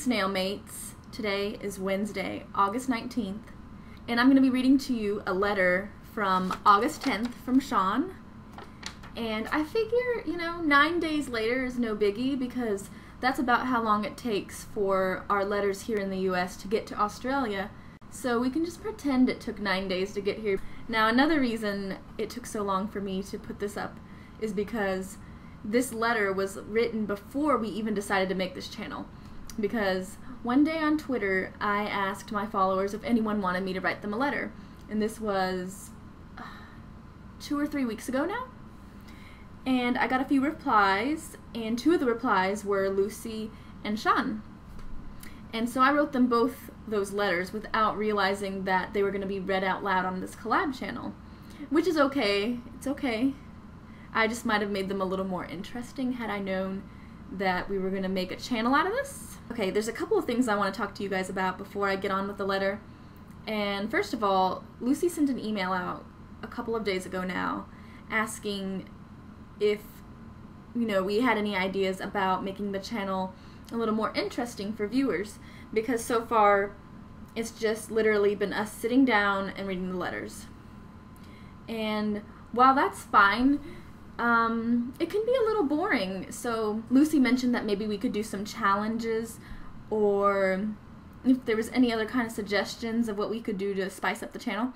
pre-SnailMates. Today is Wednesday, August 19th, and I'm going to be reading to you a letter from August 10th from Sean. And I figure, 9 days later is no biggie because that's about how long it takes for our letters here in the US to get to Australia. So we can just pretend it took 9 days to get here. Now, another reason it took so long for me to put this up is because this letter was written before we even decided to make this channel. Because one day on Twitter, I asked my followers if anyone wanted me to write them a letter. And this was 2 or 3 weeks ago now. And I got a few replies, and 2 of the replies were Lucy and Sean. And so I wrote them both those letters without realizing that they were going to be read out loud on this collab channel. Which is okay. It's okay. I just might have made them a little more interesting had I known that we were going to make a channel out of this. Okay, there's a couple of things I want to talk to you guys about before I get on with the letter. And first of all, Lucy sent an email out a couple of days ago now asking if, we had any ideas about making the channel a little more interesting for viewers, because so far it's just literally been us sitting down and reading the letters. And while that's fine, it can be a little boring. So Lucy mentioned that maybe we could do some challenges, or if there was any other kind of suggestions of what we could do to spice up the channel.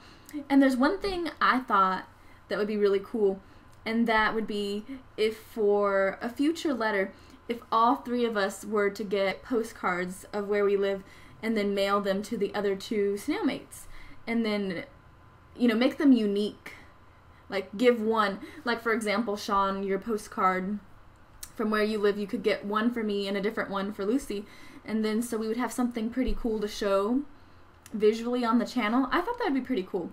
And there's one thing I thought that would be really cool, and that would be if for a future letter, if all 3 of us were to get postcards of where we live and then mail them to the other 2 SnailMates, and then, make them unique. Like, give one, like for example, Sean, your postcard from where you live, you could get one for me and a different one for Lucy. And then so we would have something pretty cool to show visually on the channel. I thought that would be pretty cool.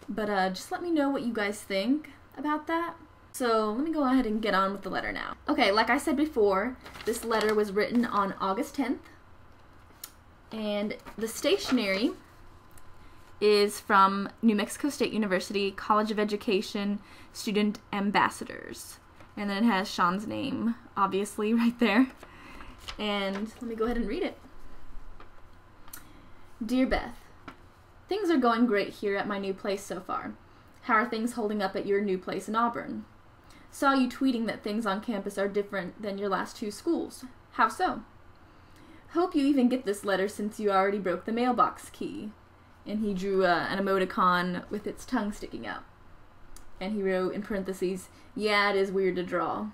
But just let me know what you guys think about that. So let me go ahead and get on with the letter now. Okay, like I said before, this letter was written on August 10th. And the stationery is from New Mexico State University College of Education Student Ambassadors. And then it has Sean's name, obviously, right there. And let me go ahead and read it. Dear Beth, things are going great here at my new place so far. How are things holding up at your new place in Auburn? Saw you tweeting that things on campus are different than your last 2 schools. How so? Hope you even get this letter since you already broke the mailbox key. And he drew an emoticon with its tongue sticking out. And he wrote in parentheses, yeah, it is weird to draw.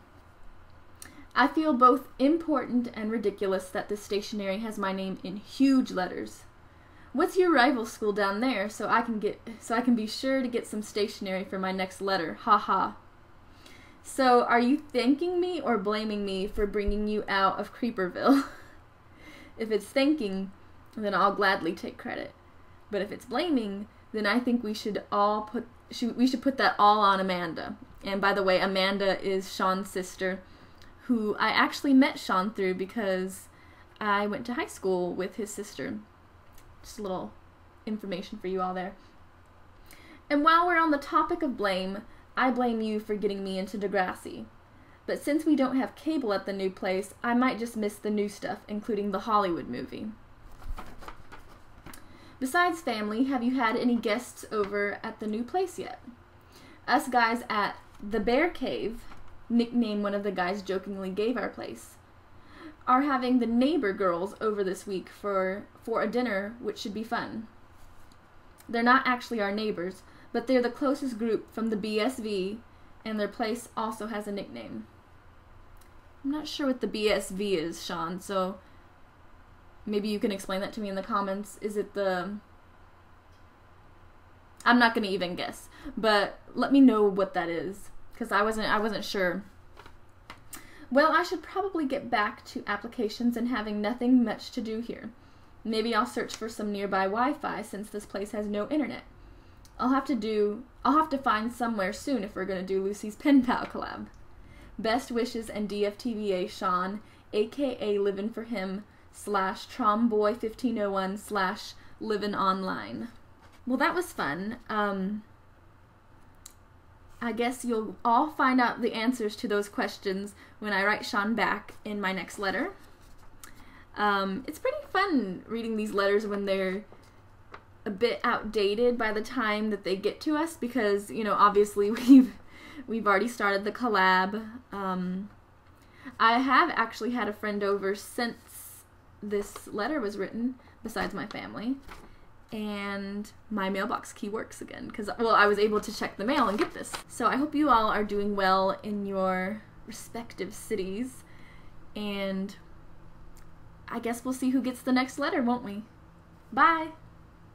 I feel both important and ridiculous that this stationery has my name in huge letters. What's your rival school down there so I can be sure to get some stationery for my next letter? Ha ha. So are you thanking me or blaming me for bringing you out of Creeperville? If it's thanking, then I'll gladly take credit. But if it's blaming, then I think we should put that all on Amanda. And by the way, Amanda is Sean's sister, who I actually met Sean through because I went to high school with his sister. Just a little information for you all there. And while we're on the topic of blame, I blame you for getting me into Degrassi. But since we don't have cable at the new place, I might just miss the new stuff, including the Hollywood movie. Besides family, have you had any guests over at the new place yet? Us guys at the Bear Cave, nickname one of the guys jokingly gave our place, are having the neighbor girls over this week for a dinner, which should be fun. They're not actually our neighbors, but they're the closest group from the BSV, and their place also has a nickname. I'm not sure what the BSV is, Sean, so maybe you can explain that to me in the comments. Is it the... I'm not going to even guess, but let me know what that is, because I wasn't sure. Well, I should probably get back to applications and having nothing much to do here. Maybe I'll search for some nearby Wi-Fi since this place has no internet. I'll have to find somewhere soon if we're going to do Lucy's Pen Pal collab. Best wishes and DFTBA Sean, aka Livin' For Him / Tromboy1501 / Livin' Online. Well, that was fun. I guess you'll all find out the answers to those questions when I write Sean back in my next letter. It's pretty fun reading these letters when they're a bit outdated by the time that they get to us, because, you know, obviously we've already started the collab. I have actually had a friend over since this letter was written, besides my family, and my mailbox key works again because, well, I was able to check the mail and get this. So I hope you all are doing well in your respective cities, and I guess we'll see who gets the next letter, won't we? Bye!